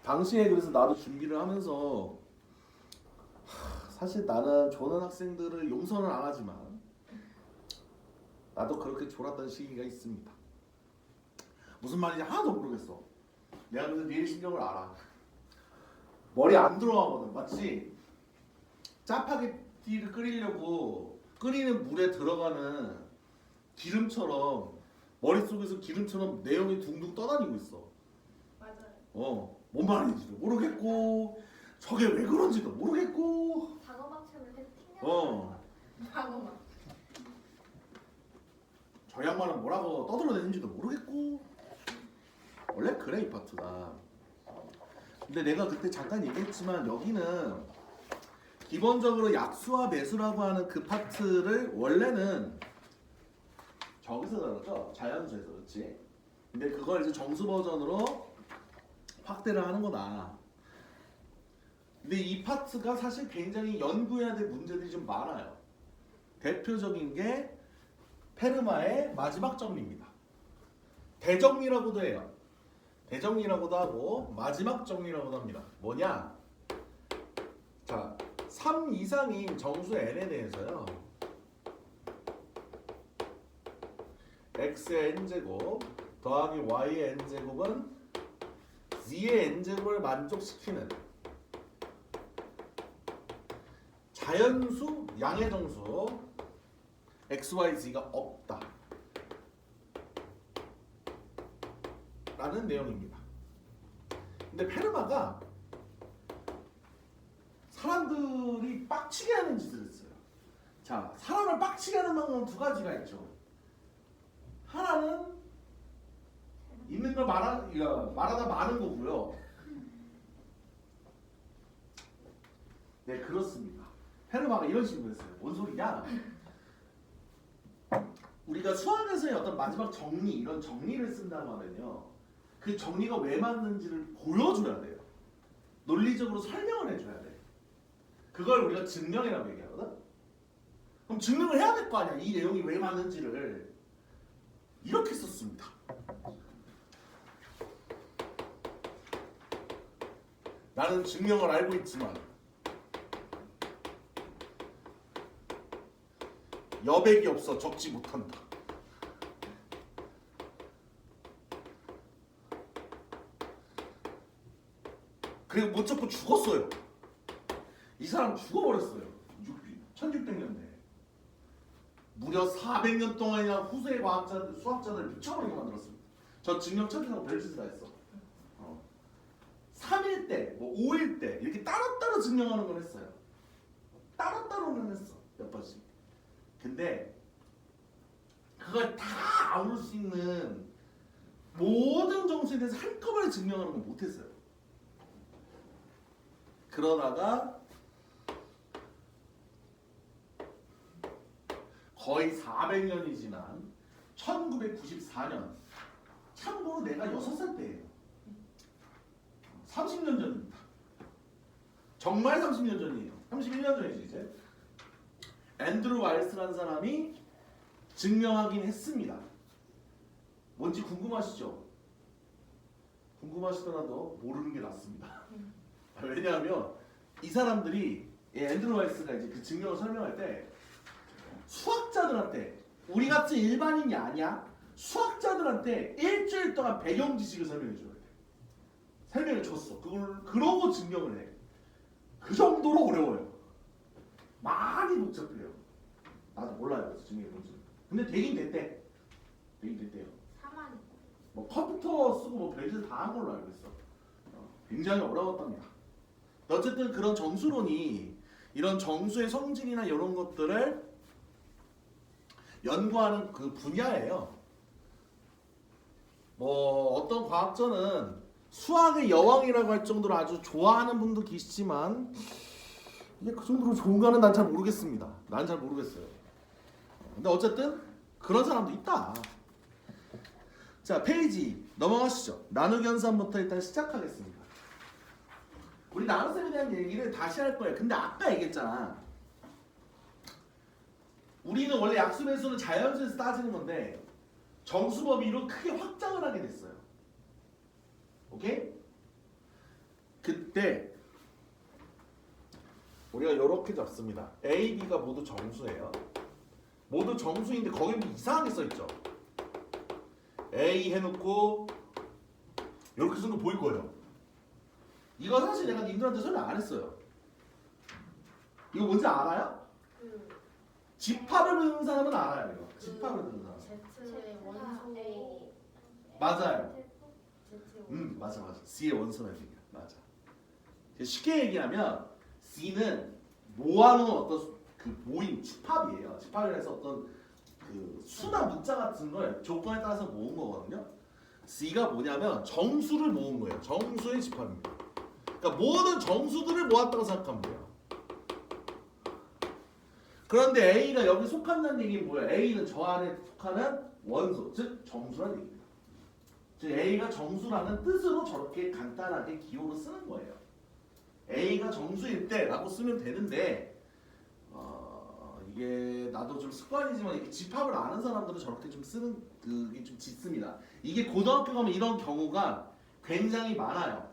당시에 그래서 나도 준비를 하면서 사실 나는 조는 학생들을 용서는 안 하지만 나도 그렇게 졸았던 시기가 있습니다. 무슨 말인지 하나도 모르겠어. 내가 그래서 네 심정을 알아. 머리 안 들어가거든. 마치 짜파게티를 끓이려고 끓이는 물에 들어가는 기름처럼 머릿속에서 기름처럼 내용이 둥둥 떠다니고 있어. 맞아요. 뭔 말인지도 모르겠고 저게 왜 그런지도 모르겠고 방어막처럼 계속 튕겨. 방어막. 저 양반은 뭐라고 떠들어대는지도 모르겠고 원래 그래 이 파트가. 근데 내가 그때 잠깐 얘기했지만 여기는 기본적으로 약수와 매수라고 하는 그 파트를 원래는 저기서 다뤘죠? 자연수에서. 그렇지? 근데 그걸 이제 정수 버전으로 확대를 하는 거다. 근데 이 파트가 사실 굉장히 연구해야 될 문제들이 좀 많아요. 대표적인 게 페르마의 마지막 정리입니다. 대정리라고도 해요. 대정리라고도 하고 마지막 정리라고도 합니다. 뭐냐? 자, 3 이상인 정수 n에 대해서요. x의 n제곱 더하기 y의 n제곱은 z의 n제곱을 만족시키는 자연수 양의 정수 x, y, z가 없다 라는 내용입니다. 근데 페르마가 사람들이 빡치게 하는 짓을 했어요. 자, 사람을 빡치게 하는 방법은 두 가지가 있죠. 하나는 있는 걸 말하다 마는 거고요. 네, 그렇습니다. 페르마가 이런 식으로 했어요. 뭔 소리냐? 우리가 수학에서의 어떤 마지막 정리, 이런 정리를 쓴다고 하면요. 그 정리가 왜 맞는지를 보여줘야 돼요. 논리적으로 설명을 해줘야 돼. 그걸 우리가 증명이라고 얘기하거든? 그럼 증명을 해야 될 거 아니야. 이 내용이 왜 맞는지를. 이렇게 썼습니다. 나는 증명을 알고 있지만 여백이 없어 적지 못한다. 그리고 못 적고 죽었어요. 이 사람 죽어버렸어요. 1600년대. 무려 400년 동안이나 후세의 과학자들, 수학자들 미쳐버리게 만들었습니다. 저 증명 찾으려고 별짓을 다 했어. 3일 때, 뭐 5일 때 이렇게 따로따로 증명하는 걸 했어요. 따로따로는 했어. 몇 번씩. 근데 그걸 다 아울 수 있는 모든 정수에 대해서 한꺼번에 증명하는 건 못했어요. 그러다가 거의 400년이 지난 1994년, 참고로 내가 6살 때예요. 30년 전입니다. 정말 30년 전이에요. 31년 전이지 이제. 앤드루 와일스라는 사람이 증명하긴 했습니다. 뭔지 궁금하시죠? 궁금하시더라도 모르는 게 낫습니다. 왜냐하면 이 사람들이 앤드루 와일스가 이제 그 증명을 설명할 때 수학자들한테, 우리 같은 일반인이 아니야, 수학자들한테 일주일 동안 배경 지식을 설명해 줘야 돼. 설명을 줬어. 그걸 그러고 증명을 해. 그 정도로 어려워요. 많이 복잡해요. 나도 몰라요. 그래서 증명이 뭔지. 근데 되긴 됐대. 되긴 됐대요. 4만. 뭐 컴퓨터 쓰고 뭐 별짓 다 한 걸로 알고 있어. 굉장히 어려웠답니다. 어쨌든 그런 정수론이 이런 정수의 성질이나 이런 것들을 연구하는 그 분야예요. 뭐 어떤 과학자는 수학의 여왕이라고 할 정도로 아주 좋아하는 분도 계시지만 이게 그 정도로 좋은가는 난 잘 모르겠습니다. 난 잘 모르겠어요. 근데 어쨌든 그런 사람도 있다. 자, 페이지 넘어가시죠. 나누기 현상부터 일단 시작하겠습니다. 우리 나눗셈에 대한 얘기를 다시 할 거예요. 근데 아까 얘기했잖아. 우리는 원래 약수 배수는 자연수에서 따지는 건데 정수 범위로 크게 확장을 하게 됐어요. 오케이? 그때 우리가 이렇게 잡습니다. A, B가 모두 정수예요. 모두 정수인데 거기 뭐 이상하게 써있죠. A 해놓고 이렇게 쓴 거 보일 거예요. 이거 사실 내가 님들한테 설명 안 했어요. 이거 뭔지 알아요? 그 집합을 듣는 사람은 알아요. 이거 집합을 듣는 사람. Z의 원소 A 맞아요. Z 원소 맞아. C의 원소라는 얘기야. 맞아. 쉽게 얘기하면 C는 모아놓은 어떤 그 모임 집합이에요. 집합을 해서 어떤 그 수나 문자 같은 걸 조건에 따라서 모은 거거든요. C가 뭐냐면 정수를 모은 거예요. 정수의 집합입니다. 그러니까 모든 정수들을 모았다고 생각하면 돼요. 그런데 A가 여기 속한다는 얘기는 뭐예요? A는 저 안에 속하는 원소, 즉 정수라는 얘기입니다. 즉 A가 정수라는 뜻으로 저렇게 간단하게 기호로 쓰는 거예요. A가 정수일 때라고 쓰면 되는데 이게 나도 좀 습관이지만 이렇게 집합을 아는 사람들은 저렇게 좀 쓰는 그게 좀 짙습니다. 이게 고등학교 가면 이런 경우가 굉장히 많아요.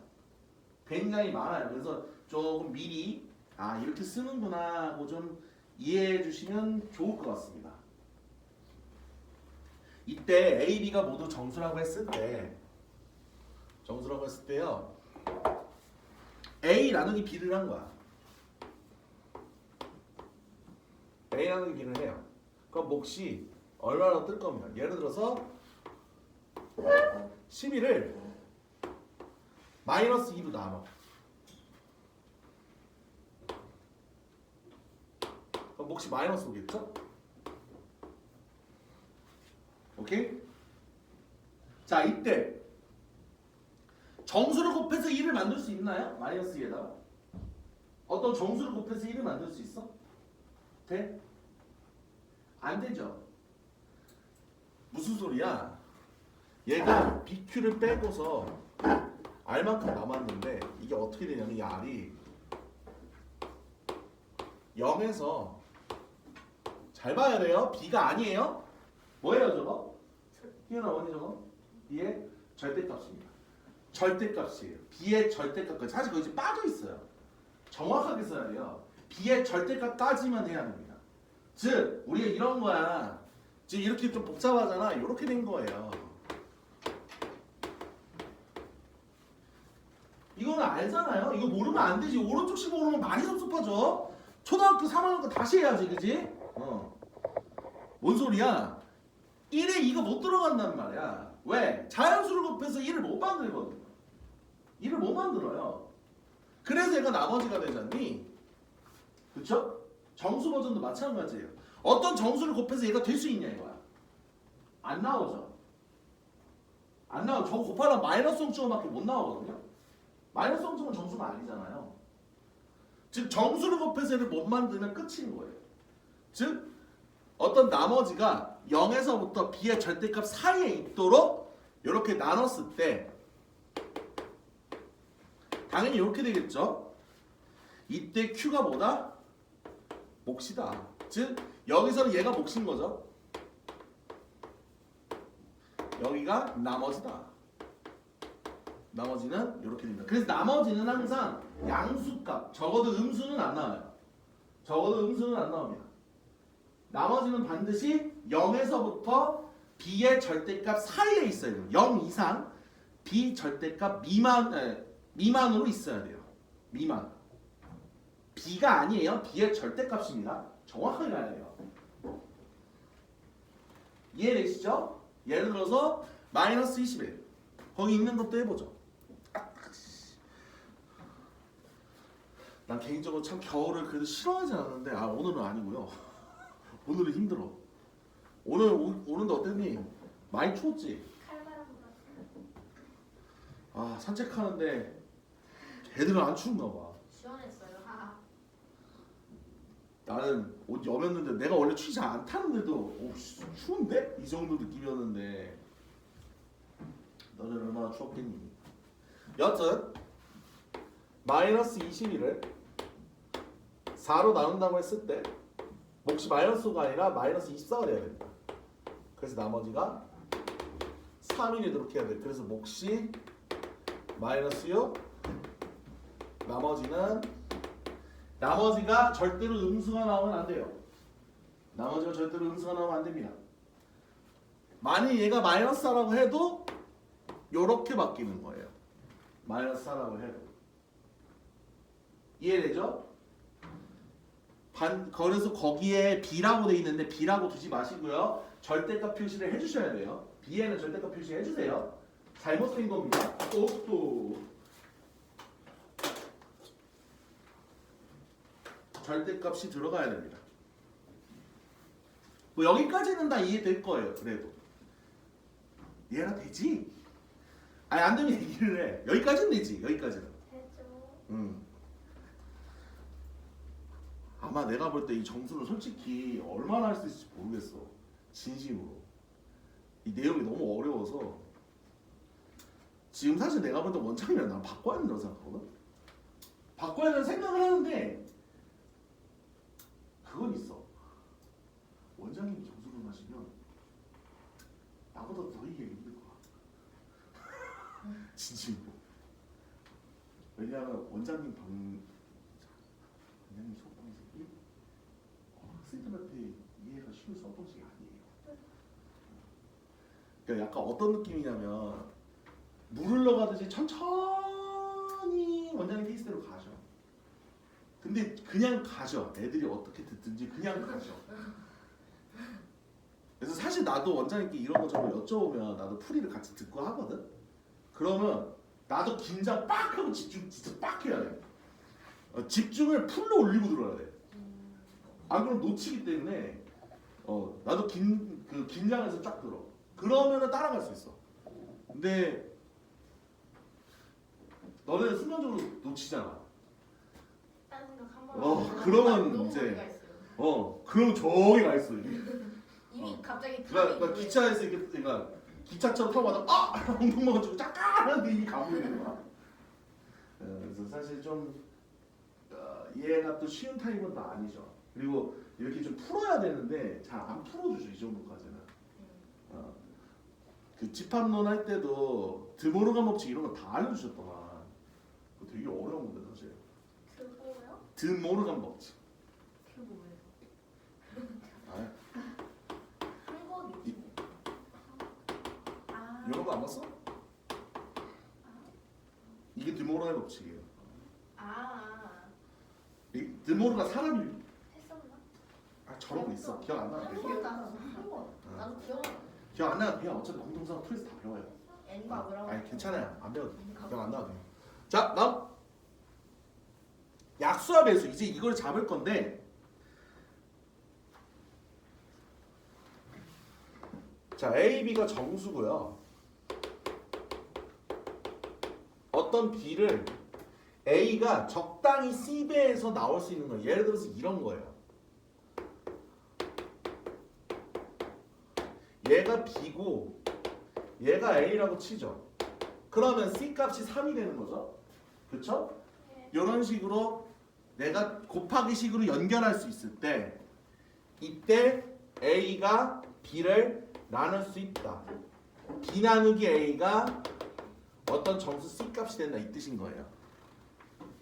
굉장히 많아요. 그래서 조금 미리 이렇게 쓰는구나 하고 좀 이해해 주시면 좋을 것 같습니다. 이때 A, B가 모두 정수라고 했을 때요. A 나누기 B를 한 거야. A 나누기 B를 해요. 그럼 몫이 얼마나 뜰 겁니다. 예를 들어서 11을 마이너스 2로 나눠. 그럼 몫이 마이너스 오겠죠? 오케이? 자, 이때 정수를 곱해서 1을 만들 수 있나요? 마이너스 2에다가 어떤 정수를 곱해서 1을 만들 수 있어? 돼? 안 되죠. 무슨 소리야? 얘가 BQ를 빼고서 R만큼 남았는데 이게 어떻게 되냐면 이 R이 0에서 잘 봐야 돼요. B가 아니에요. 뭐예요 저거? 희연아 어디 저거? B의 절대값입니다. 절대값이에요. B의 절대값까지. 사실 거기 빠져 있어요. 정확하게 써야 돼요. B의 절대값까지만 해야 됩니다. 즉 우리가 이런 거야. 지금 이렇게 좀 복잡하잖아. 이렇게 된 거예요. 이거는 알잖아요. 이거 모르면 안 되지. 오른쪽 15로는 많이 섭섭하죠. 초등학교 3학년 거 다시 해야지, 그지? 뭔 소리야? 1에 2가 못 들어간단 말이야. 왜? 자연수를 곱해서 1을 못 만들거든요. 1을 못 만들어요. 그래서 얘가 나머지가 되잖니? 그쵸? 정수 버전도 마찬가지예요. 어떤 정수를 곱해서 얘가 될 수 있냐 이거야. 안 나오죠. 안 나와. 저거 곱하면 마이너스 성점밖에 못 나오거든요. 마이너스 성점은 정수가 아니잖아요. 즉 정수를 곱해서 얘를 못 만들면 끝인 거예요. 즉 어떤 나머지가 0에서부터 B의 절대값 사이에 있도록 이렇게 나눴을 때 당연히 이렇게 되겠죠. 이때 Q가 뭐다? 몫이다. 즉 여기서는 얘가 몫인 거죠. 여기가 나머지다. 나머지는 이렇게 됩니다. 그래서 나머지는 항상 양수값, 적어도 음수는 안 나와요. 적어도 음수는 안 나옵니다. 나머지는 반드시 0에서부터 B의 절대값 사이에 있어야 돼요. 0 이상 B 절대값 미만으로 있어야 돼요. 미만. B가 아니에요. B의 절대값입니다. 정확하게 알아야 돼요. 이해되시죠? 예를 들어서 마이너스 21 거기 있는 것도 해보죠. 난 개인적으로 참 겨울을 그래도 싫어하지 않았는데 오늘은 아니고요. 오늘은 힘들어. 오늘도 어땠니? 많이 추웠지? 칼바람 불었어요. 산책하는데 애들은 안 추운가 봐. 시원했어요. 나는 옷 여몄는데 내가 원래 추위 잘 안 타는데도 추운데? 이 정도 느낌이었는데 너는 얼마나 추웠겠니? 여튼 마이너스 21을 4로 나눈다고 했을 때 몫이 마이너스가 아니라 마이너스 24가 돼야 됩니다. 그래서 나머지가 3이 되도록 해야 돼. 그래서 몫이 마이너스 6, 나머지가 절대로 음수가 나오면 안 돼요. 나머지가 절대로 음수가 나오면 안 됩니다. 만약 얘가 마이너스 4라고 해도 요렇게 바뀌는 거예요. 마이너스 4라고 해도. 이해되죠? 그래서 거기에 B라고 돼 있는데 B라고 두지 마시고요. 절대값 표시를 해주셔야 돼요. B에는 절대값 표시 해주세요. 잘못된 겁니다. 또 절대값이 들어가야 됩니다. 뭐 여기까지는 다 이해될 거예요. 그래도 이해가 되지? 아니 안 되면 얘기를 해. 여기까지는 되지. 여기까지는. 해줘. 아마 내가 볼 때 이 정수는 솔직히 얼마나 할 수 있을지 모르겠어. 진심으로. 이 내용이 너무 어려워서 지금 사실 내가 볼 때 원장이랑 난 바꿔야 된다고 생각하거든. 바꿔야 된다는 생각을 하는데 그건 있어. 원장님이 정수를 하시면 나보다 더 이게 힘들 거야. 진심으로. 왜냐하면 원장님 수업방에서 학생들한테 이해가 쉬운 수업 방식이 아니에요. 그러니까 약간 어떤 느낌이냐면 물을 넣어가듯이 천천히 원장님 페이스대로 가죠. 근데 그냥 가죠. 애들이 어떻게 듣든지 그냥 가죠. 그래서 사실 나도 원장님께 이런 거 저런 거 여쭤보면 나도 풀이를 같이 듣고 하거든. 그러면 나도 긴장 빡 하고 집중 진짜 빡 해야 돼. 집중을 풀로 올리고 들어야 돼. 안 그러면 놓치기 때문에 나도 긴장해서 쫙 들어. 그러면은 따라갈 수 있어. 근데 너네는 순간적으로 놓치잖아. 딴 생각 한 번. 그러면 너무 이제 머리가 있어요. 그럼 저기 가 있어. 이미 갑자기 그러니까 기차에서 이렇게 그러니까 기차처럼 타고 가다가 엉덩 먹어주고 잠깐 하는데 이미 가고 있는 거야. 그래서 사실 좀 얘가 또 쉬운 타입은 또 아니죠. 그리고 이렇게 좀 풀어야 되는데 잘 안 풀어주죠. 이 정도까지는. 그 집합론 할 때도 드모르간 법칙 이런 거 다 알려주셨더만. 그거 되게 어려운 건데 사실. 그거요? 드모르간 법칙. 그거 뭐예요? 아, 한거 이런 거 안 봤어? 이게 드모르간 법칙이에요. 이 드모르가 사람이 했었나? 저런 거 있어. 기억 안 나. 한 번. 나도 기억 안 나도 그냥 어차피 공통상 풀에서 다 배워요. N과 뭐라고? 아니 괜찮아요. 안 배워도 돼. 기억 안 나도 돼요. 자 다음 약수와 배수. 이제 이걸 잡을 건데 자 A, B가 정수고요. 어떤 B를 A가 적당히 C배에서 나올 수 있는 거예요. 예를 들어서 이런 거예요. 얘가 B고 얘가 A라고 치죠. 그러면 C 값이 3이 되는 거죠. 그렇죠? 이런 식으로 내가 곱하기 식으로 연결할 수 있을 때 이때 A가 B를 나눌 수 있다. B 나누기 A가 어떤 정수 C 값이 된다 이 뜻인 거예요.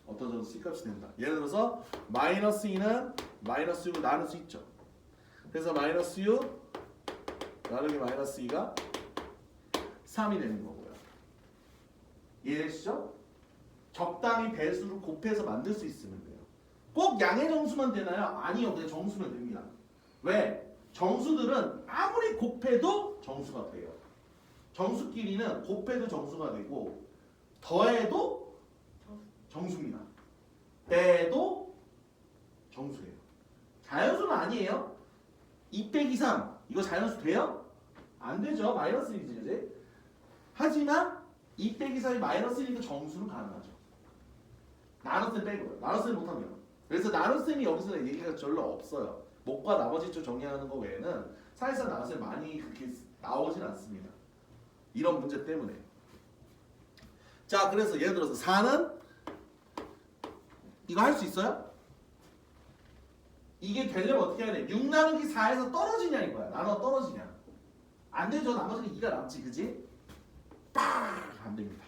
어떤 정수 C 값이 된다. 예를 들어서 마이너스 2는 마이너스 6을 나눌 수 있죠. 그래서 마이너스 6 나누기 마이너스 2가 3이 되는 거고요. 이해되시죠? 적당히 배수를 곱해서 만들 수 있으면 돼요. 꼭 양의 정수만 되나요? 아니요. 그냥 정수면 됩니다. 왜? 정수들은 아무리 곱해도 정수가 돼요. 정수끼리는 곱해도 정수가 되고 더해도 정수입니다. 빼도 정수예요. 자연수는 아니에요. 2 빼기 3 이거 자연수 돼요? 안 되죠. 마이너스 1이지 그지? 하지만 2 빼기 3이 마이너스 1이니까 정수는 가능하죠. 나눗셈 빼고요. 나눗셈 못하면. 그래서 나눗셈이 여기서 얘기가 별로 없어요. 목과 나머지 쪽 정리하는 거 외에는 사실상 나눗셈 많이 그렇게 나오진 않습니다. 이런 문제 때문에. 자, 그래서 예를 들어서 4는 이거 할 수 있어요? 이게 되려면 어떻게 해야 돼? 6 나누기 4에서 떨어지냐 이거야. 나눠 떨어지냐. 안 되죠. 나머지는 2가 남지. 그지? 딱! 안 됩니다.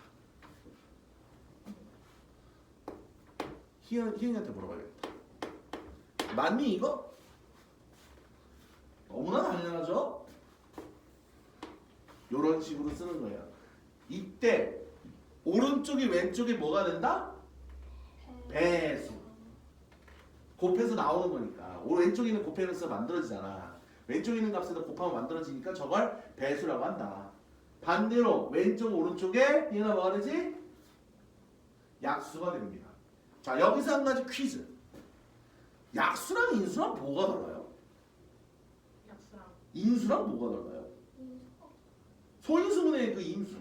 희은이한테 물어봐야겠다. 맞니 이거? 너무나 당연하죠? 이런 식으로 쓰는 거예요. 이때 오른쪽이 왼쪽이 뭐가 된다? 배수. 곱해서 나오는 거니까. 왼쪽에 있는 곱해서 만들어지잖아. 왼쪽에 있는 값에다 곱하면 만들어지니까 저걸 배수라고 한다. 반대로 왼쪽 오른쪽에 얘가 뭐가 되지? 약수가 됩니다. 자, 여기서 한 가지 퀴즈. 약수랑 인수랑 뭐가 달라요? 약수랑 인수랑 뭐가 달라요? 소인수분해의 그 인수.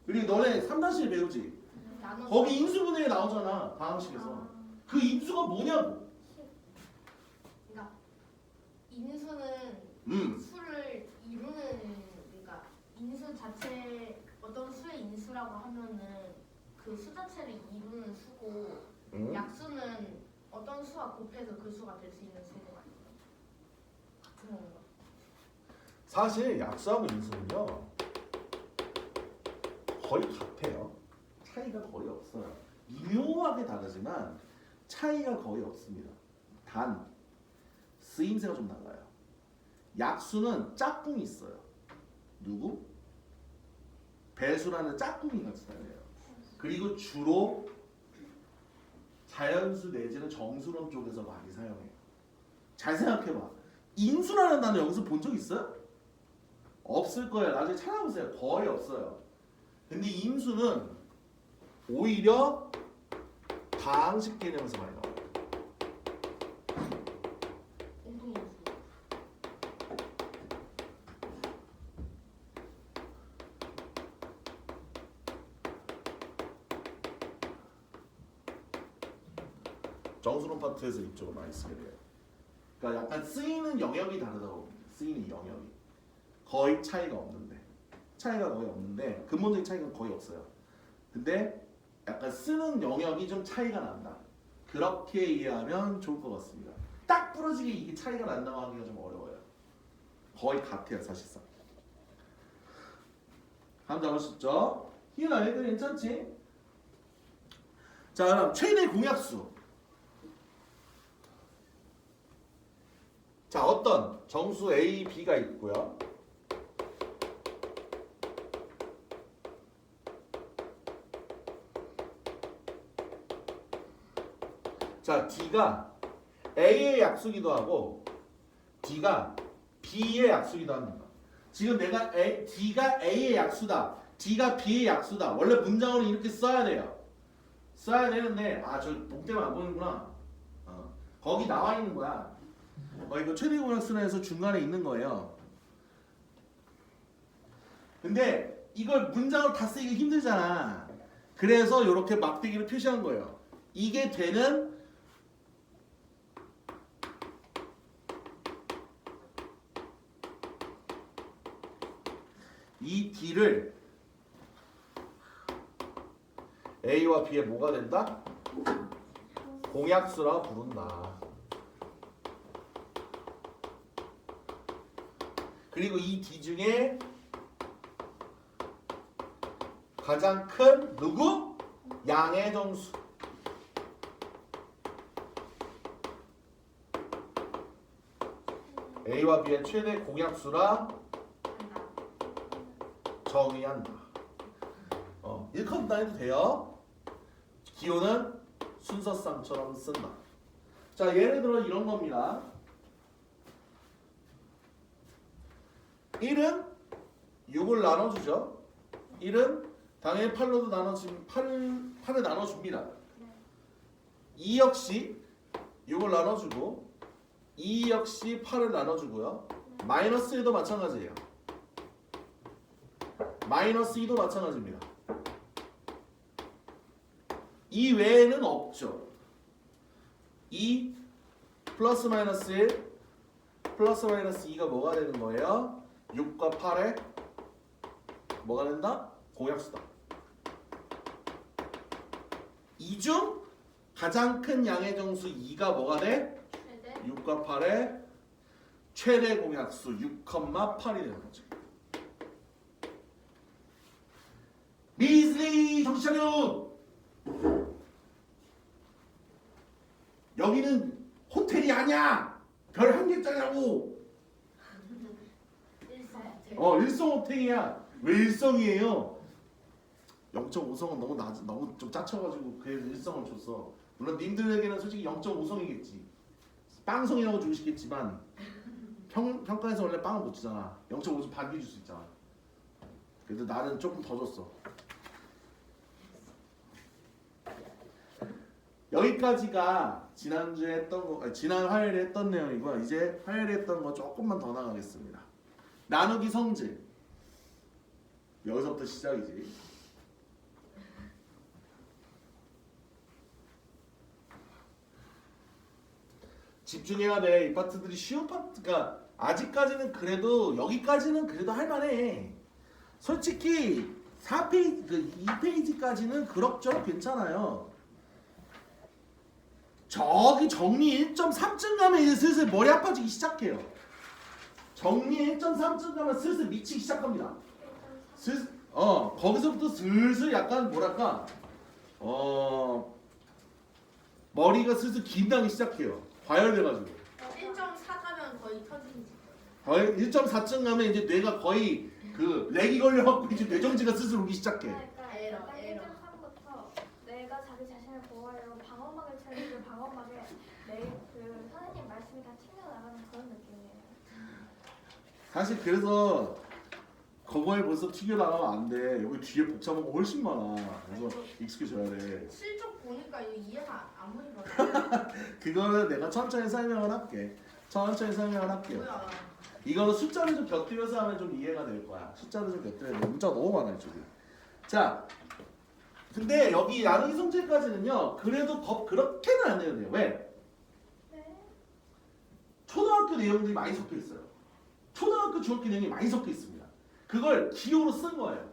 그리고 너네 3-1 배우지? 나눠. 거기 인수분해 나오잖아. 방식에서. 그 인수가 뭐냐고. 그러니까 인수는 음. 수를 이루는, 그러니까 인수 자체 어떤 수의 인수라고 하면은 그 수 자체를 이루는 수고, 약수는 어떤 수와 곱해서 그 수가 될 수 있는 수고 아니에요? 같은 건가? 사실 약수하고 인수는요 거의 같아요. 차이가 거의 없어요. 미묘하게 다르지만 차이가 거의 없습니다. 단 쓰임새가 좀 달라요. 약수는 짝꿍이 있어요. 누구? 배수라는 짝꿍이 같이 다녀요. 그리고 주로 자연수 내지는 정수론 쪽에서 많이 사용해요. 잘 생각해봐. 인수라는 단어 여기서 본 적 있어요? 없을 거예요. 나중에 찾아보세요. 거의 없어요. 근데 인수는 오히려 다항식 개념에서 많이 나와요. 공통인수. 정수론 파트에서 이쪽을 많이 쓰게 돼요. 그러니까 약간 쓰이는 영역이 다르다고 봅니다. 쓰이는 영역이 거의 차이가 없는데 근본적인 차이가 거의 없어요. 근데 약간 쓰는 영역이 좀 차이가 난다. 그렇게 이해하면 좋을 것 같습니다. 딱 부러지게 이게 차이가 난다고 하기가 좀 어려워요. 거의 같아요 사실상. 감 잡으셨죠? 희은아 얘들 괜찮지? 자 그럼 최대 공약수. 자 어떤 정수 A, B가 있고요. 자 D가 A의 약수기도 하고 D가 B의 약수기도 합니다. 지금 내가 D가 A의 약수다, D가 B의 약수다. 원래 문장으로 이렇게 써야 돼요. 써야 되는데 저 목 때문에 안 보이는구나. 거기 나와 있는 거야. 이거 최대 공약수에서 중간에 있는 거예요. 근데 이걸 문장으로 다 쓰기가 힘들잖아. 그래서 이렇게 막대기를 표시한 거예요. 이게 되는 이 D를 A와 B의 뭐가 된다? 공약수라 부른다. 그리고 이 D 중에 가장 큰 누구? 양의 정수. A와 B의 최대 공약수라 정의한다. 이렇게 한다 해도 돼요. 기호는 순서쌍처럼 쓴다. 자 예를 들어 이런 겁니다. 1은 6을 나눠주죠. 1은 당연히 8로도 나눠주면 8을 나눠줍니다. 2 역시 6을 나눠주고 2 역시 8을 나눠주고요. 마이너스 1도 마찬가지예요. 마이너스 2도 마찬가지입니다. 이 외에는 없죠. 2 플러스 마이너스 1 플러스 마이너스 2가 뭐가 되는 거예요? 6과 8에 뭐가 된다? 공약수다. 이 중 가장 큰 양의 정수 2가 뭐가 돼? 최대 6과 8의 최대 공약수 6,8이 되는 거죠. 미즈리 정신 차려! 여기는 호텔이 아니야. 별 한 개짜리라고. 일성 호텔. 일성 호텔이야. 왜 일성이에요? 0.5성은 너무 너무 좀 짜쳐가지고 그래서 일성을 줬어. 물론 님들에게는 솔직히 0.5성이겠지. 빵성이라고 주고 싶겠지만 평가에서 원래 빵을 못 주잖아. 0.5성 반개 줄 수 있잖아. 그래도 나는 조금 더 줬어. 여기까지가 지난주에 했던 거, 지난 화요일에 했던 내용이고요. 이제 화요일에 했던 거 조금만 더 나가겠습니다. 나누기 성질. 여기서부터 시작이지. 집중해야 돼. 이 파트들이 쉬운 파트가 아직까지는 그래도 여기까지는 그래도 할만해. 솔직히 4페이지, 2페이지까지는 그럭저럭 괜찮아요. 저기 정리 1.3쯤 가면 이제 슬슬 머리 아파지기 시작해요. 정리 1.3쯤 가면 슬슬 미치기 시작합니다. 슬슬 거기서부터 슬슬 약간 뭐랄까 머리가 슬슬 긴장이 시작해요. 과열돼가지고 1.4 가면 거의 터지지. 거의 1.4쯤 가면 이제 뇌가 거의 그 렉이 걸려갖고 이제 뇌정지가 슬슬 오기 시작해. 에러. 1.3부터 내가 자기 자신을 보호하려고 방어막을 차리고 방어막에 그 선생님 말씀이 다 튕겨나가는 그런 느낌이에요. 사실 그래서 거거에 벌써 튀겨나가면 안 돼. 여기 뒤에 복잡한 거 훨씬 많아. 그래서 익숙해져야 돼. 실적 보니까 이거 이해가 아무리 봐도 그거는 내가 천천히 설명을 할게. 천천히 설명을 할게요. 뭐야. 이거는 숫자를 좀 곁들여서 하면 좀 이해가 될 거야. 숫자를 좀 곁들여야 돼. 문자가 너무 많아 이쪽에. 자, 근데 여기 나누기 성질까지는요. 그래도 그렇게는 안 돼요. 왜? 네. 초등학교 내용들이 많이 섞여 있어요. 초등학교, 중학교 내용이 많이 섞여 있습니다. 그걸 기호로 쓴 거예요.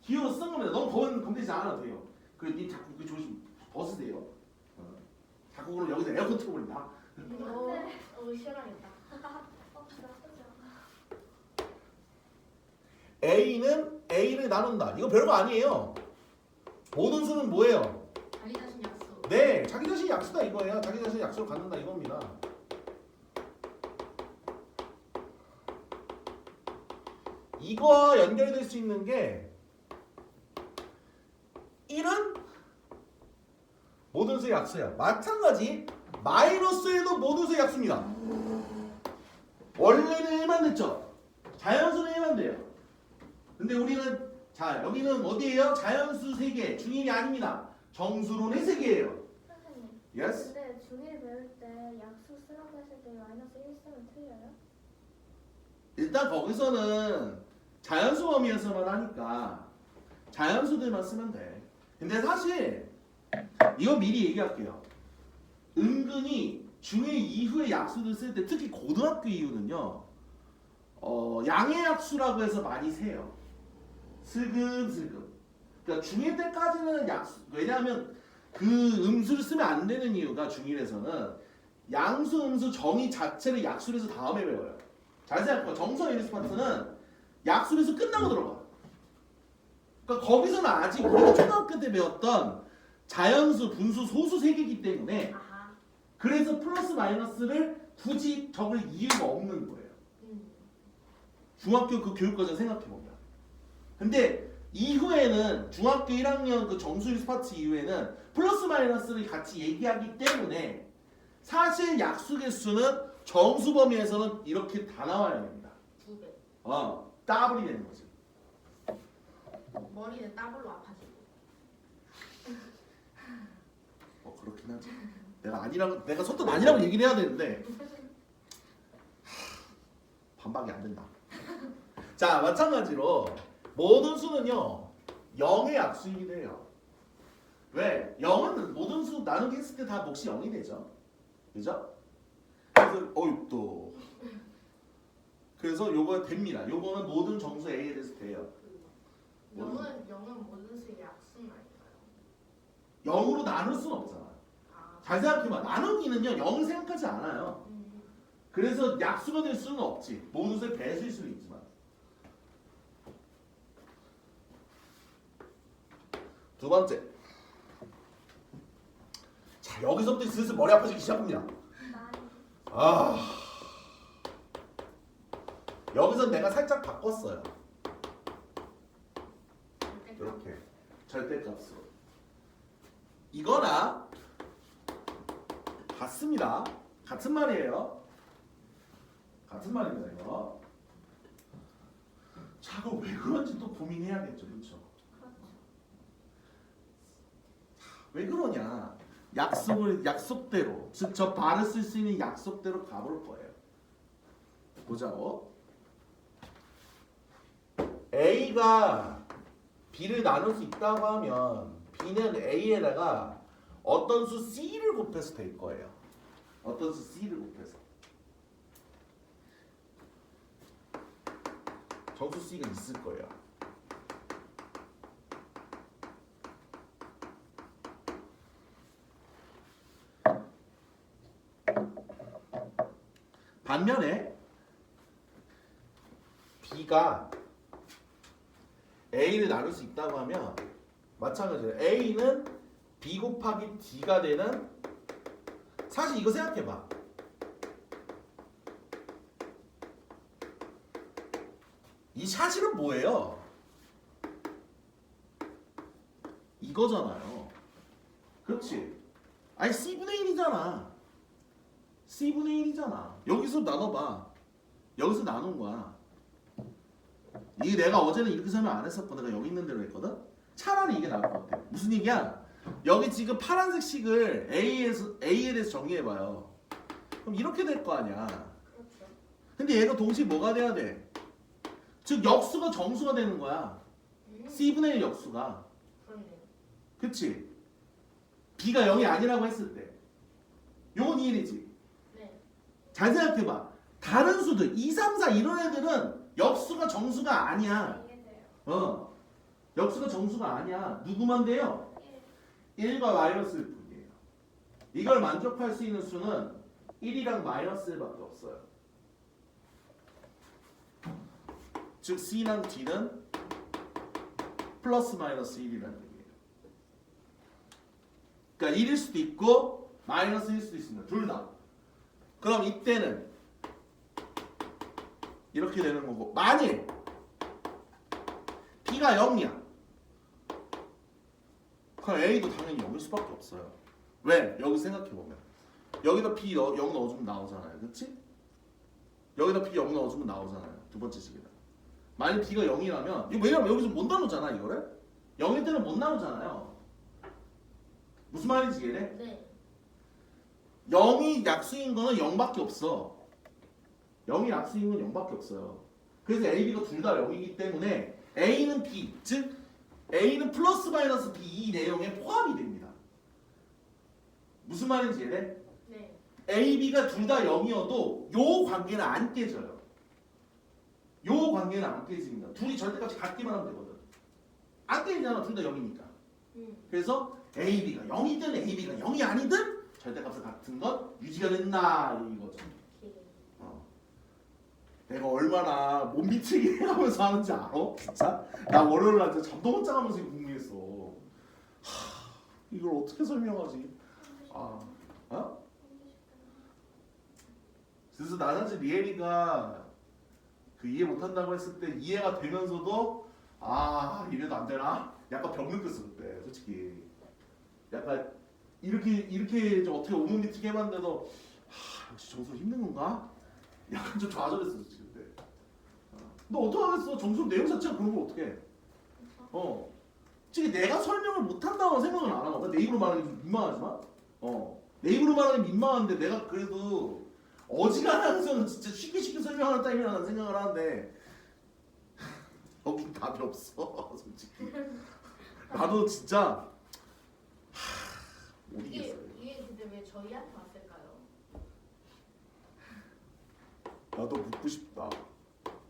기호로 쓴 겁니다. 너무 검대지 않아도 돼요. 그리고 님 자꾸 그 조심 벗으세요. 자꾸 그럼 여기서 에어컨 틀어버린다. 시원하겠다. A를 나눈다. 이거 별거 아니에요. 모든 수는 뭐예요? 자기 자신 약속. 네, 자기 자신이 약수다 이거예요. 자기 자신이 약수를 갖는다 이겁니다. 이거와 연결될 수 있는 게 1은 모든 수의 약수야. 마찬가지 마이너스에도 모든 수의 약수입니다. 원래는 1만 됐죠. 자연수는 1만 돼요. 근데 우리는 자 여기는 어디예요? 자연수 3개, 중일이 아닙니다. 정수론의 3개예요. 선생님. Yes? 근데 중1 배울 때 약수 쓰라고 했을 때 마이너스 1 쓰면 틀려요? 일단 거기서는 자연수 범위에서만 하니까 자연수들만 쓰면 돼. 근데 사실 이거 미리 얘기할게요. 은근히 중1 이후에 약수들 쓸 때 특히 고등학교 이후는요. 양의 약수라고 해서 많이 세요. 슬금슬금. 그러니까 중1 때까지는 약수, 왜냐하면 그 음수를 쓰면 안 되는 이유가 중1에서는 양수, 음수, 정의 자체를 약수를 해서 다음에 배워요. 잘 생각해봐. 정서 인리스 파트는 약수를 해서 끝나고 들어가. 그러니까 거기서는 아직 우리가 초등학교 때 배웠던 자연수, 분수, 소수 3개이기 때문에 아하. 그래서 플러스 마이너스를 굳이 적을 이유가 없는 거예요. 중학교 그 교육과정 생각해보면. 근데 이후에는 중학교 1학년 그 정수일 스파트 이후에는 플러스 마이너스를 같이 얘기하기 때문에 사실 약수 개수는 정수 범위에서는 이렇게 다 나와야 됩니다. 2배. 더블이 되는 거지. 머리는 더블로 아파지고. 그렇긴 하지. 내가 손톱 아니라고 얘기를 해야 되는데 반박이 안 된다. 자, 마찬가지로 모든 수는요 0의 약수이기도 해요. 왜? 0은 모든 수 나누기 했을 때 다 몫이 0이 되죠. 그죠? 그래서 또 그래서 요거 됩니다. 요거는 모든 정수 A에 대해서 돼요. 0은 모든 수의 약수는 아닐까요? 0으로 나눌 수는 없잖아. 잘 생각해봐. 나누기는요 0을 생각하지 않아요. 그래서 약수가 될 수는 없지. 모든 수의 배수일 수는 있지만. 두 번째. 여기서부터 슬슬 머리 아파지기 시작합니다. 많이. 아, 여기서 내가 살짝 바꿨어요. 이렇게 절대값으로. 이거나 같습니다. 같은 말이에요. 같은 말입니다. 이거. 자, 그럼 왜 그런지 또 고민해야겠죠, 그렇죠? 왜 그러냐? 약속대로, 즉 저 발을 쓸 수 있는 약속대로 가볼 거예요. 보자고. A가 B를 나눌 수 있다고 하면 B는 A에다가 어떤 수 C를 곱해서 될 거예요. 어떤 수 C를 곱해서. 정수 C가 있을 거예요. 반면에 B가 A를 나눌 수 있다고 하면 마찬가지로 A는 B 곱하기 D가 되는, 사실 이거 생각해봐. 이 사실은 뭐예요? 이거잖아요. 그렇지? 아니 C분의 1이잖아. C분의 1이잖아. 여기서 나눠봐. 여기서 나눈 거야. 이게 내가 어제는 이렇게 설명 안 했었고 내가 여기 있는 대로 했거든? 차라리 이게 나을 것 같아. 무슨 얘기야? 여기 지금 파란색 식을 A에 대해서 정리해봐요. 그럼 이렇게 될 거 아니야. 그렇죠. 근데 얘가 동시에 뭐가 돼야 돼? 즉 역수가 정수가 되는 거야. C분의 1 역수가. 그렇네요. 그치? B가 0이 아니라고 했을 때 요건 이해되지? 네. 잘 생각해봐. 다른 수들 2, 3, 4 이런 애들은 역수가 정수가 아니야. 이해돼요. 역수가 정수가 아니야. 누구만 돼요? 1. 1과 마이너스일 뿐이에요. 이걸 만족할 수 있는 수는 1이랑 마이너스 1밖에 없어요. 즉 C랑 D는 플러스 마이너스 1이라는 얘기예요. 그러니까 1일 수도 있고 마이너스일 수도 있습니다. 둘 다. 그럼 이때는 이렇게 되는 거고, 만일 B가 0이야. 그럼 A도 당연히 0일 수밖에 없어요. 왜? 여기 생각해보면 여기다 B 0 넣어주면 나오잖아요. 그치? 여기다 B 0 넣어주면 나오잖아요. 두 번째 식에다. 만약 B가 0이라면, 이거 왜냐면 여기서 못 나누잖아 이거를. 0일 때는 못 나누잖아요. 무슨 말인지 이해해? 네. 0이 약수인 거는 0밖에 없어. 0이 약수인 건 0밖에 없어요. 그래서 A, B가 둘 다 0이기 때문에 A는 B, 즉 A는 플러스 마이너스 B 이 내용에 포함이 됩니다. 무슨 말인지 이해해? 네. A, B가 둘 다 0이어도 요 관계는 안 깨져요. 요 관계는 안 깨집니다. 둘이 절대값이 같기만 하면 되거든. 안 깨지잖아. 둘 다 0이니까. 그래서 A, B가 0이든 A, B가 0이 아니든 절대값이 같은 건 유지가 된다 이거죠. 내가 얼마나 못 미치게 하면서 하는지 알아? 진짜? 나 월요일 날 진짜 잠도 못 자가면서 이거 궁금했어. 이걸 어떻게 설명하지? 어? 그래서 나 사실 리엘이가 그 이해 못한다고 했을 때 이해가 되면서도 이래도 안 되나? 약간 병 느꼈어 그때 솔직히. 약간 이렇게 좀 어떻게 오문리틱 해봤는데도 역시 정수 힘든 건가? 약간 좀 좌절했어 솔직히 그때. 너 어떡하겠어? 정수 내용 자체가 그런 걸 어떡해? 솔직히 내가 설명을 못한다고 생각은 안 하거든. 내 입으로 말하기 좀 민망하지만 내 입으로 말하기 민망한데 내가 그래도 어지간하면서는 진짜 쉽게 설명하는 타입이라는 생각을 하는데 여긴 답이 없어 솔직히. 나도 진짜 못 이겼어요. 이게 근데 왜 저희한테 왔을까요? 나도 묻고 싶다.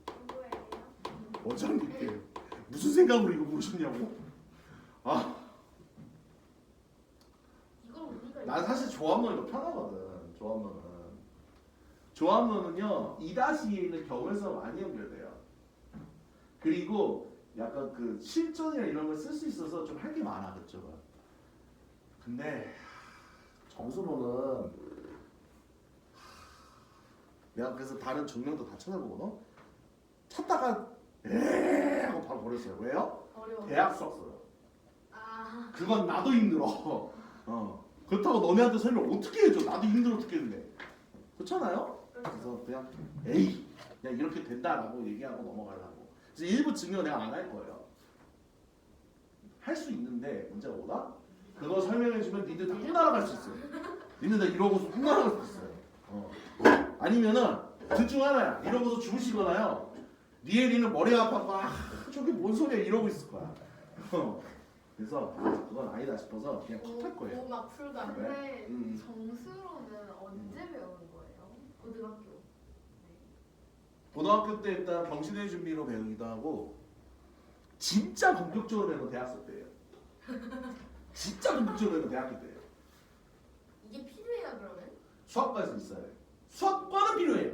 공부해요. 원장님께 무슨 생각으로 이거 물으셨냐고? 이걸 우리가 난 사실 조합론이 더 편하거든. 조합론은요 2-2는 경우에서 많이 연결돼요. 그리고 약간 그 실전이나 이런 걸 쓸 수 있어서 좀 할 게 많아 그쪽은. 근데 정수로는 내가 그래서 다른 증명도 다 찾아보거든. 찾다가 에 하고 바로 버렸어요. 왜요? 어려워. 대학 썼어요. 아, 그건 나도 힘들어. 그렇다고 너네한테 설명 어떻게 해줘? 나도 힘들어 죽겠는데. 그렇잖아요? 그래서 그냥 에이 그냥 이렇게 된다라고 얘기하고 넘어가려고. 그래서 일부 증명 내가 안 할 거예요. 할 수 있는데 문제가 뭐다? 그거 설명해주면 니들 다 훅날아갈 수 있어요. 니들 다 이러고서 훅날아갈 수 있어요. 아니면은 둘 중 하나야. 이러고서 주무시거나요. 니엘이는 머리 아파서 저게 뭔 소리야 이러고 있을 거야. 그래서 그건 아니다 싶어서 그냥 컷할 거예요. 오막 풀가. 네. 근데 정수로는 언제 배우는 거예요? 고등학교. 고등학교 때 일단 병신의 준비로 배우기도 하고 진짜 본격적으로 배우는 대학교 때예요. 진짜 본격적으로 배우는 대학교 때예요. 이게 필요해요 그러면? 수학과에서 있어야 돼. 수학과는 필요해요.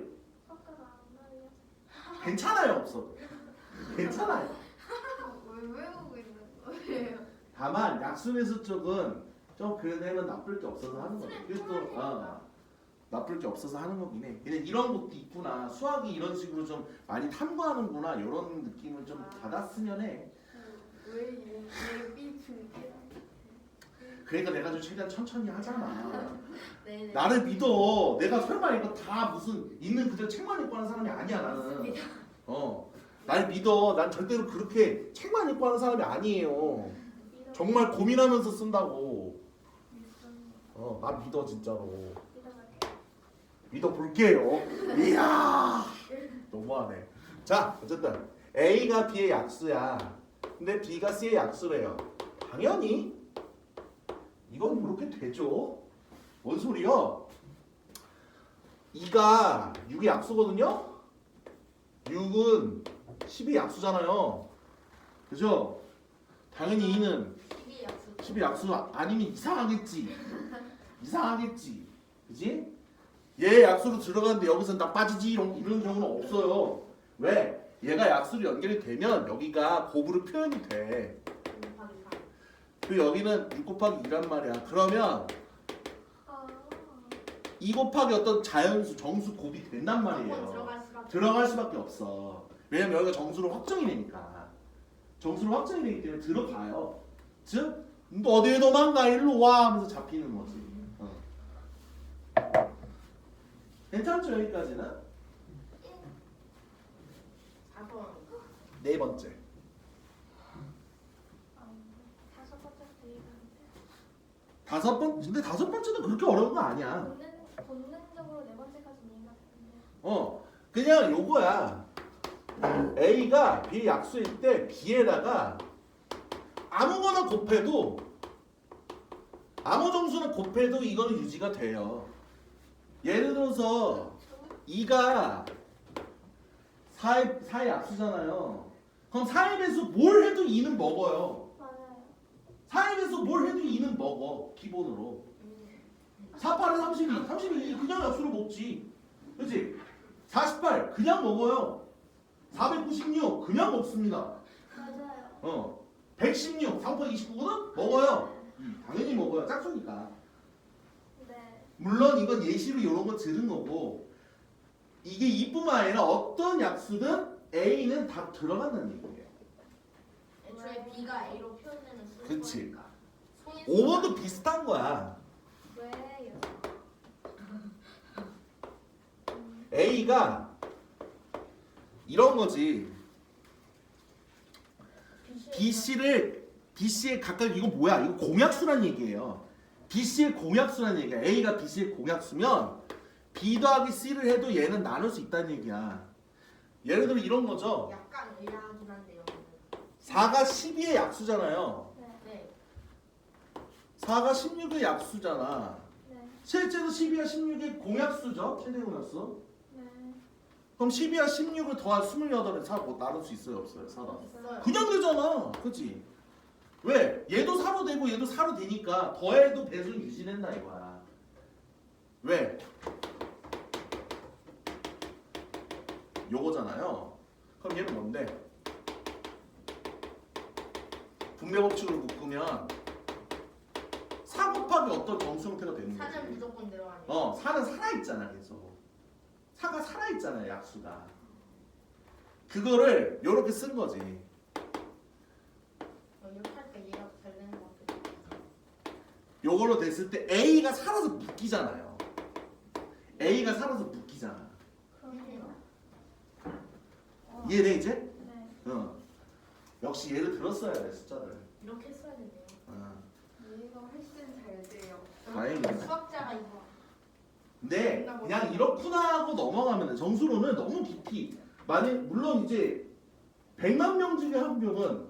석가가 안 말려. 괜찮아요 없어도. 괜찮아요. 왜 외우고 있는 거예요? 다만 약순에서 쪽은 좀 그래도 하면 나쁠 게 없어서 하는 거예요. 그래서 또 나쁠 게 없어서 하는 거긴 해. 그냥 이런 것도 있구나. 수학이 이런 식으로 좀 많이 탐구하는구나. 이런 느낌을 좀 받았으면 해. 왜 예비 중계? 그러니까 내가 좀 최대한 천천히 하잖아. 네네. 나를 믿어. 내가 설마 이거 다 무슨 있는 그대로 책만 읽고 하는 사람이 아니야 나는. 날 믿어. 난 절대로 그렇게 책만 읽고 하는 사람이 아니에요. 정말 고민하면서 쓴다고. 나 믿어 진짜로. 믿어볼게요. 이야 너무하네. 자 어쨌든 A가 B의 약수야. 근데 B가 C의 약수래요. 당연히 이건 그렇게 되죠. 뭔 소리야? 2가 6의 약수거든요. 6은 10의 약수잖아요. 그죠? 당연히 2는 이게 약속. 10의 약수 아니면 이상하겠지. 이상하겠지. 그지? 얘 약수로 들어가는데 여기서 나 빠지지 이런 경우는 없어요. 왜? 얘가 약수로 연결이 되면 여기가 곱으로 표현이 돼. 곱하기 4. 그리고 여기는 6 곱하기 2란 말이야. 그러면 2 곱하기 어떤 자연수, 정수 곱이 된단 한번 말이에요. 들어갈 수밖에. 들어갈 수밖에 없어. 왜냐면 여기가 정수로 확정이 되니까. 정수로 확정이 되기 때문에 들어가요. 즉, 너 어디에 도망가 일로 와 하면서 잡히는 거지. 괜찮죠 여기까지는? 4번. 네 번째. 다섯 번째부터 얘기하는데 다섯 번, 근데 다섯 번째도 그렇게 어려운 거 아니야. 본능적으로 네 번째까지 이해가 되는데 그냥 요거야. A가 B 약수일 때 B에다가 아무거나 곱해도 아무 정수는 곱해도 이거는 유지가 돼요. 예를 들어서 2가 4의 약수잖아요. 그럼 4의 배수 뭘 해도 2는 먹어요. 맞아요. 4의 배수 뭘 해도 2는 먹어. 기본으로. 4, 8은 32. 32 그냥 약수로 먹지. 그렇지? 48 그냥 먹어요. 496 그냥 먹습니다. 맞아요. 116 3 곱하기 29는 먹어요. 당연히 먹어요. 짝수니까. 네. 물론 이건 예시로 이런 거 들은 거고 이게 이뿐만 아니라 어떤 약수든 A는 다 들어간다는 얘기예요. 애초에 B가 A로 표현되는 수인 그치. 거니까. 소인 5번도 비슷한 거야. 왜요? A가 이런 거지. BC에 각각 이거 뭐야? 이거 공약수란 얘기예요. BC의 공약수란 얘기야. A가 BC의 공약수면 B 더하기 C를 해도 얘는 나눌 수 있다는 얘기야. 예를 들어 이런 거죠. 약간 의아하긴 한데요. 4가 12의 약수잖아요. 네. 4가 16의 약수잖아. 네. 실제로 12와 16의 공약수죠. 최대 공약수. 네. 그럼 12와 16을 더한 28에 4 뭐 나눌 수 있어요? 없어요? 4랑. 있어요. 그냥 되잖아. 그치? 왜? 얘도 4로 되고 얘도 4로 되니까 더해도 배수는 유지된다 이거야. 왜? 요거잖아요. 그럼 얘는 뭔데? 분배 법칙으로 묶으면 4 곱하기 수학의 어떤 정수 형태가 되는 거지. 사는 무조건 들어가네. 사는 살아있잖아 계속. 사가 살아있잖아요 약수가. 그거를 요렇게 쓴 거지. 이렇게 할때 얘가 잘 되는 것 같아. 요걸로 됐을 때 A가 살아서 묶이잖아요. A가 살아서 묶이잖아. 그러네요. 이해돼 이제? 네. 역시 예를 들었어야 돼 숫자를. 이렇게 써야 되네요. 얘가 훨씬 잘 돼요. 다행이다. 수학자가 이거. 근데 그냥 이렇구나 하고 넘어가면 정수로는 너무 깊이. 물론 이제 100만 명 중에 한 명은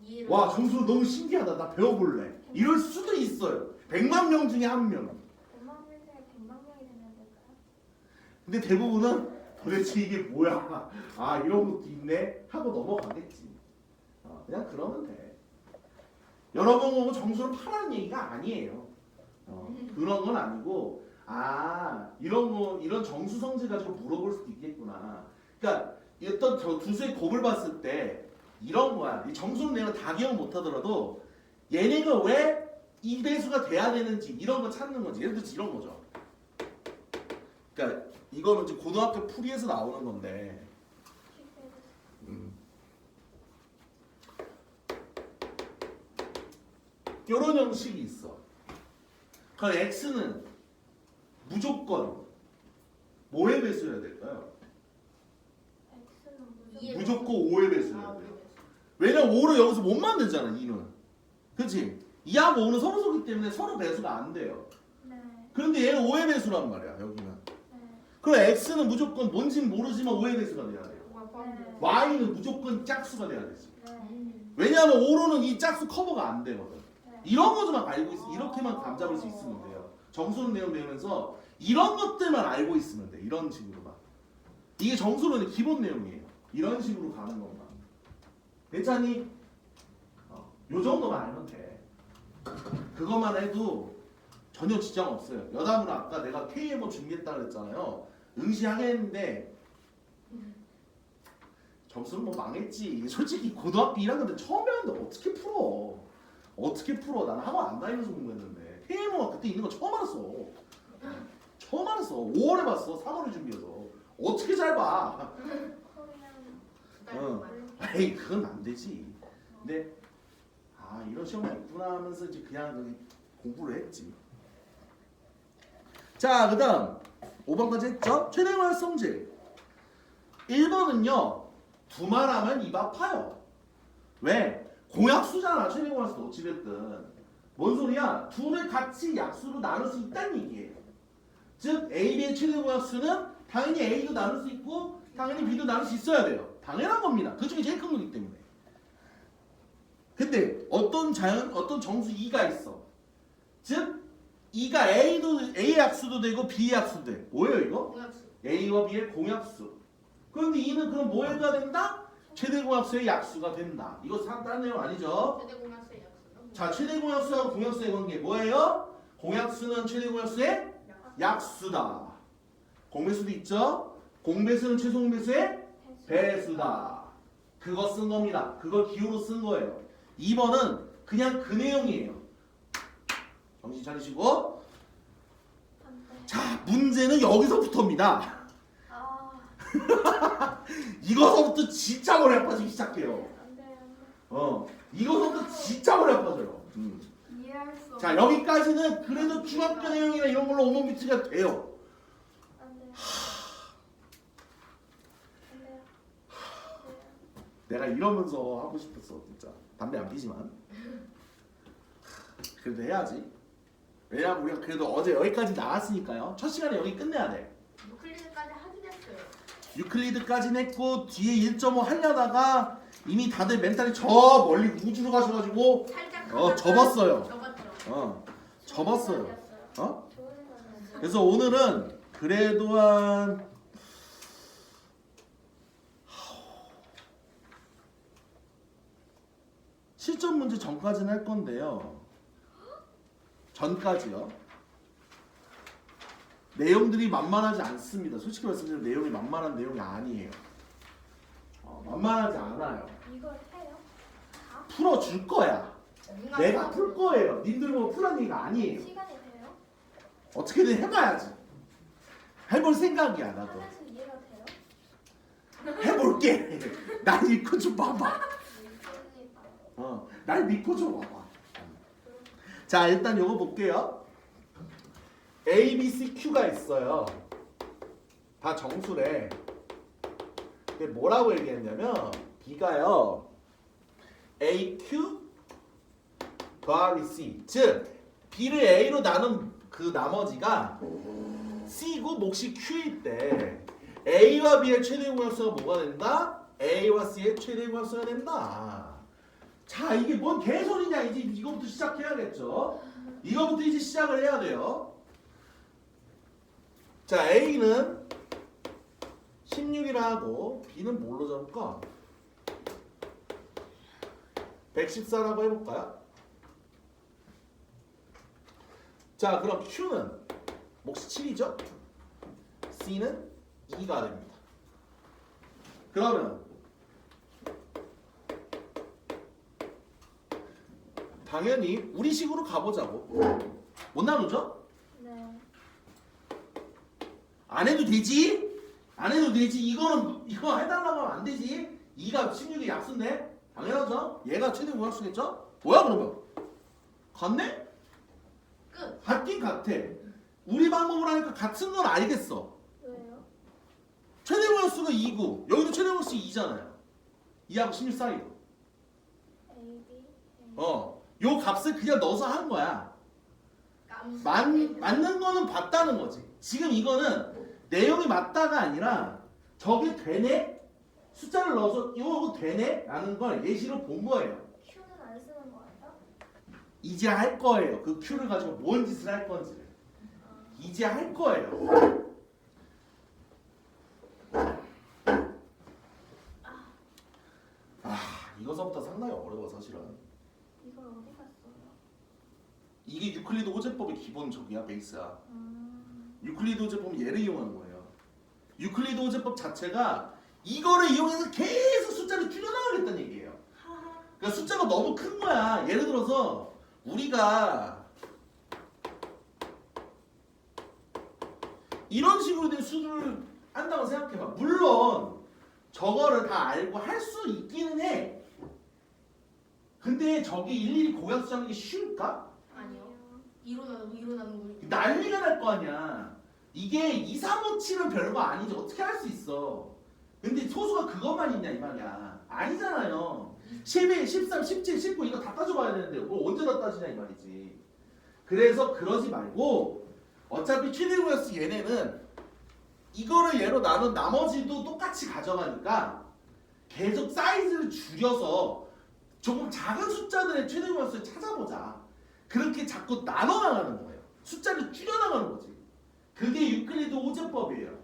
이해를. 와 정수 너무 신기하다 나 배워볼래 이럴 수도 있어요. 100만 명 중에 한 명은. 100만 명 중에 100만 명이 되면 될까요? 근데 대부분은 도대체 이게 뭐야? 아 이런 것도 있네 하고 넘어가겠지. 그냥 그러면 돼. 여러분 보고 정수를 파라는 얘기가 아니에요. 그런 건 아니고 이런 정수 성질 가지고 물어볼 수도 있겠구나. 그러니까 어떤 저 두수의 곱을 봤을 때 이런 거야. 이 정수는 내가 다 기억 못하더라도 얘네가 왜 이 배수가 돼야 되는지 이런 거 찾는 거지. 예를 들어서 이런 거죠. 그러니까 이거는 지금 고등학교 풀이에서 나오는 건데. 이런 형식이 있어. 그럼 x는 무조건 뭐의 배수여야 될까요? X는 이해. 무조건 무조건 5의 배수여야 아, 돼요. 오케이. 왜냐면 5를 여기서 못 만들잖아 2는. 그치? 2하고 5는 서로 서기 때문에 서로 배수가 안 돼요. 네. 그런데 얘는 5의 배수란 말이야 여기는. 네. 그럼 x는 무조건 뭔지는 모르지만 5의 배수가 돼야 돼요. 네. y는 무조건 짝수가 돼야 되지. 네. 왜냐하면 5로는 이 짝수 커버가 안 되거든. 네. 이런 거만 알고 있어. 이렇게만 감잡을 수 있으면 돼요. 정수론 내용 배우면서 이런 것들만 알고 있으면 돼. 이런 식으로만. 이게 정수론의 기본 내용이에요. 이런 식으로 가는 것만. 괜찮니? 요 정도만 알면 돼. 그것만 해도 전혀 지장 없어요. 여담으로 아까 내가 K예보 준비했다 그랬잖아요. 응시하겠는데 점수는 뭐 망했지. 솔직히 고등학교 1학년 때 처음 배웠는데 어떻게 풀어? 어떻게 풀어? 나는 학원 안 다니면서 공부했는데 K예보가 그때 있는 거 처음 알았어. 처음 알았어. 5월에 봤어. 3월에 준비해서. 어떻게 잘 봐? 그러면 에이 그건 안 되지. 근데 이런 시험이 있구나 하면서 이제 그냥 공부를 했지. 자 그다음 5번까지 했죠? 최대화 성질 1번은요 두말하면 입 아파요. 왜? 공약수잖아. 최대공약수 어찌됐든 뭔 소리야? 둘을 같이 약수로 나눌 수 있다는 얘기예요. 즉 A, B의 최대공약수는 당연히 A도 나눌 수 있고 당연히 B도 나눌 수 있어야 돼요. 당연한 겁니다. 그 중에 제일 큰 거기 때문에. 근데 어떤 정수 2가 있어. 즉 2가 A의 약수도 되고 B의 약수도 돼. 뭐예요 이거? 공약수. A와 B의 공약수. 그런데 2는 그럼 뭐가 된다? 최대공약수의 약수가 된다. 이거 다른 내용 아니죠? 최대 공약수의 약수는. 자, 최대공약수하고 공약수의 관계 뭐예요? 공약수는 최대공약수의 약수다. 공배수도 있죠? 공배수는 최소공배수의 배수다. 그거 쓴 겁니다. 그걸 기호로 쓴 거예요. 2번은 그냥 그 내용이에요. 정신 차리시고. 자, 문제는 여기서부터입니다. 이거서부터 진짜 머리 아파지기 시작해요. 이거서부터 진짜 머리 아파져요. 이해할 수 없어. 자, 여기까지는 그래도 중학교 내용이나 이런 걸로 오만 비트가 돼요. 내가 이러면서 하고 싶었어 진짜. 담배 안 피지만 그래도 해야지. 왜냐면 우리가 그래도 어제 여기까지 나왔으니까요. 첫 시간에 여기 끝내야 돼. 유클리드까지 하긴 했어요. 유클리드까지 냈고 뒤에 1.5 하려다가 이미 다들 멘탈이 저 멀리 우주로 가셔가지고 살짝 접었어요. 접었죠. 접었어요. 그래서 오늘은 그래도 한 실전 문제 전까지는 할 건데요. 전까지요. 내용들이 만만하지 않습니다. 솔직히 말씀드리면 내용이 만만한 내용이 아니에요. 만만하지 않아요. 이걸 해요? 풀어줄 거야. 내가 풀 거예요. 님들 보고 풀란 얘기가 아니에요. 시간이 돼요? 어떻게든 해봐야지. 해볼 생각이야 나도. 하면서 이해가 돼요? 해볼게. 날 믿고 좀 봐봐. 믿습니다. 날 믿고 좀 봐봐. 자, 일단 요거 볼게요. A, B, C, Q가 있어요. 다 정수래. 근데 뭐라고 얘기했냐면 B가요. A, Q 더하기 C. 즉 B를 A로 나눈 그 나머지가 C고 몫이 Q일 때 A와 B의 최대 공약수가 뭐가 된다? A와 C의 최대 공약수가 된다. 자, 이게 뭔 개소리냐. 이제 이거부터 시작해야겠죠. 이거부터 이제 시작을 해야 돼요. 자, A는 16이라 하고 B는 뭘로 잡을까? 114라고 해볼까요? 자, 그럼 Q는 몫이 7이죠? C는 2가 됩니다. 그러면 당연히 우리 식으로 가보자고. 못 나누죠? 네. 안 해도 되지? 안 해도 되지? 이거 해달라고 하면 안 되지? 2가 16의 약수인데? 당연하죠? 얘가 최대 공약수겠죠? 뭐야 그러면? 같네? 끝. 같긴 같아. 우리 방법으로 하니까 같은 건 알겠어. 왜요? 최대 공약수가 2고 여기도 최대 공약수 2잖아요. 2하고 16 사이로. A, B, A. 요 값을 그냥 넣어서 한 거야. 맞는 거는 봤다는 거지. 지금 이거는 내용이 맞다가 아니라 저게 되네? 숫자를 넣어서 이거 되네? 라는 걸 예시로 본 거예요. Q는 안 쓰는 거예요? 이제 할 거예요. 그 Q를 가지고 뭔 짓을 할 건지를. 이제 할 거예요. 이거서부터 상당히 어려워 사실은. 이걸 어디 갔어요? 이게 유클리드 호재법의 기본적이야, 베이스야. 유클리드 호재법은 얘를 이용하는 거예요. 유클리드 호재법 자체가 이거를 이용해서 계속 숫자를 줄여나가겠다는 얘기예요. 그러니까 숫자가 너무 큰 거야. 예를 들어서 우리가 이런 식으로 된 수를 한다고 생각해봐. 물론 저거를 다 알고 할 수 있기는 해. 근데 저게 일일이 공약수 잡는 게 쉬울까? 아니요. 2로 나누고 난리가 날 거 아니야. 이게 2, 3, 5, 7은 별거 아니지. 어떻게 할 수 있어. 근데 소수가 그것만 있냐 이 말이야. 아니잖아요. 12, 13, 17, 19 이거 다 따져봐야 되는데 그걸 언제 다 따지냐 이 말이지. 그래서 그러지 말고 어차피 최대 공약수 얘네는 이거를 얘로 나눈 나머지도 똑같이 가져가니까 계속 사이즈를 줄여서 조금 작은 숫자들의 최대 공약수를 찾아보자. 그렇게 자꾸 나눠 나가는 거예요. 숫자를 줄여나가는 거지. 그게 유클리드 호재법이에요.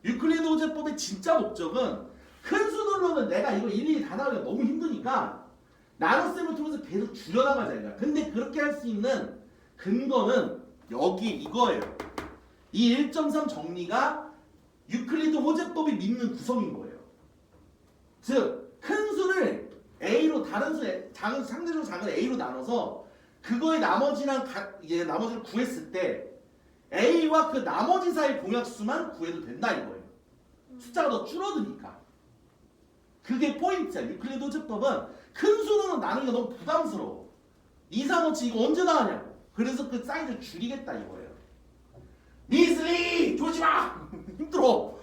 유클리드 호재법의 진짜 목적은 큰 수들로는 내가 이거 일일이 다 나가기가 너무 힘드니까 나눗셈을 통해서 계속 줄여나가자 이거야. 근데 그렇게 할 수 있는 근거는 여기 이거예요. 이 1.3 정리가 유클리드 호재법이 믿는 구성인 거예요. 즉 큰 수를 A로 다른 수에 상대적으로 작은 A로 나눠서 그거의 나머지랑 나머지를 구했을 때 A와 그 나머지 사이 공약수만 구해도 된다 이거예요. 숫자가 더 줄어드니까. 그게 포인트야. 유클리드 호재법은 큰 수로는 나누기가 너무 부담스러워. 2, 3, 5, 7 이거 언제 나가냐고. 그래서 그 사이즈를 줄이겠다 이거예요. 미슬리! 조지마! 힘들어.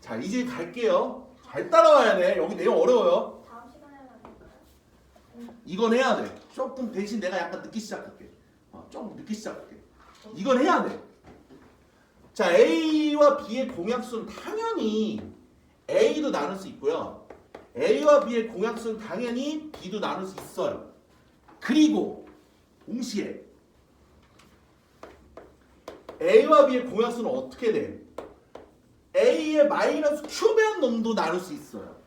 자 이제 갈게요. 잘 따라와야 돼. 여기 내용 어려워요. 다음 시간에 하면 될까요? 이건 해야 돼. 조금 대신 내가 약간 늦게 시작할게. 좀 늦게 시작할게. 이건 해야 돼. 자 A와 B의 공약수는 당연히 A도 나눌 수 있고요. A와 B의 공약수는 당연히 B도 나눌 수 있어요. 그리고 동시에 A와 B의 공약수는 어떻게 돼? A의 마이너스 Q변 놈도 나눌 수 있어요.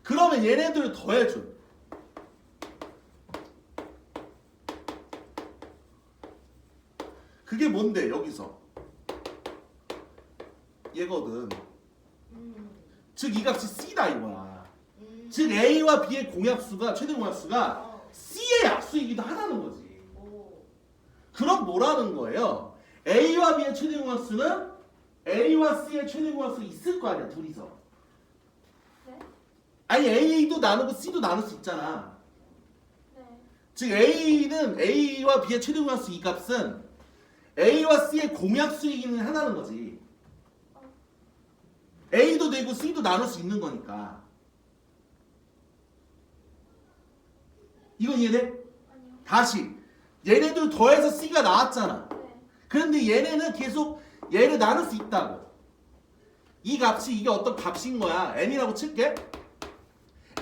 그러면 얘네들을 더해줘. 그게 뭔데 여기서? 얘거든. 즉 이 값이 C다 이거야. 즉 A와 B의 공약수가 최대 공약수가 C의 약수이기도 하다는 거지. 오. 그럼 뭐라는 거예요? A와 B의 최대 공약수는 A와 C의 최대 공약수 있을 거 아니야 둘이서. 네? 아니 A도 나누고 C도 나눌 수 있잖아. 네. 즉 A는 A와 B의 최대 공약수 이 값은 A와 C의 공약수이기는 하다는 거지. A도 되고 C도 나눌 수 있는 거니까. 이건 이해돼? 아니요. 다시 얘네들 더해서 C가 나왔잖아. 네. 그런데 얘네는 계속 얘를 나눌 수 있다고. 이 값이 이게 어떤 값인 거야. n이라고 칠게.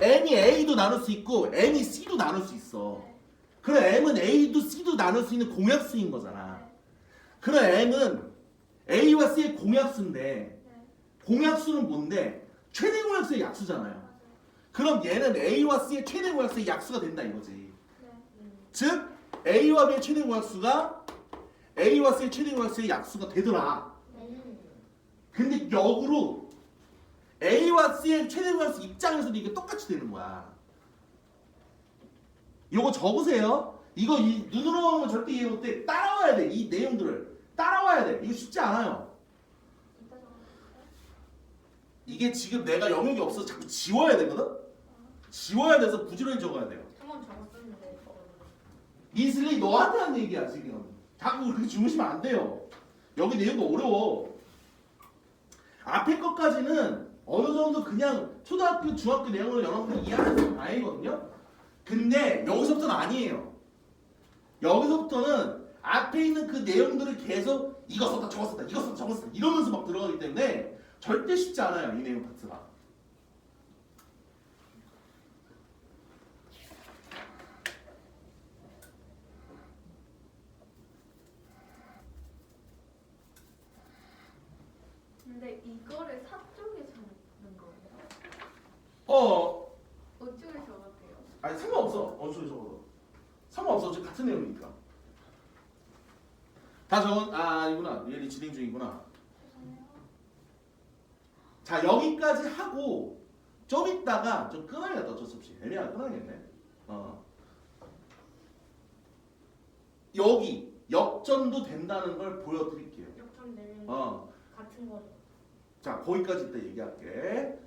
n이 A도 나눌 수 있고 n이 C도 나눌 수 있어. 네. 그럼 m은 A도 C도 나눌 수 있는 공약수인 거잖아. 네. 그럼 m은 A와 C의 공약수인데 네. 공약수는 뭔데? 최대 공약수의 약수잖아요. 맞아요. 그럼 얘는 A와 C의 최대 공약수의 약수가 된다 이거지. 네. 즉 A와 B의 최대 공약수가 A와 C의 최대 공약수의 약수가 되더라. 근데 역으로 A와 C의 최대 공약수 입장에서도 이게 똑같이 되는 거야. 요거 적으세요. 이거 눈으로 보면 절대 이해 못해. 따라와야 돼. 이 내용들을 따라와야 돼. 이거 쉽지 않아요. 이따 적어볼까요? 이게 지금 내가 영역이 없어서 자꾸 지워야 되거든. 지워야 돼서 부지런히 적어야 돼요. 한번 적었었는데 이슬리 너한테 한 얘기야 지금. 자꾸 그렇게 주무시면 안 돼요. 여기 내용도 어려워. 앞에 것까지는 어느 정도 그냥 초등학교, 중학교 내용을 여러분들 이해하는 다행이거든요. 근데 여기서부터는 아니에요. 여기서부터는 앞에 있는 그 내용들을 계속 이거 썼다 저거 썼다 이거 썼다 저거 썼다 이러면서 막 들어가기 때문에 절대 쉽지 않아요 이 내용 파트가. 근데 이거를 사쪽에 적는 거예요? 어쪽에 적어도 돼요? 아니 상관없어. 어느 쪽에 적어도 상관없어. 어차피 같은 내용이니까. 다 적은 아니구나. 얘네 진행 중이구나. 죄송해요. 자 여기까지 하고 좀 있다가 좀 끊어야겠다. 어쩔 수 없이 애매하게 끊어야겠네. 여기 역전도 된다는 걸 보여드릴게요. 역전되는 어. 같은 거죠. 자 거기까지 이따 얘기할게.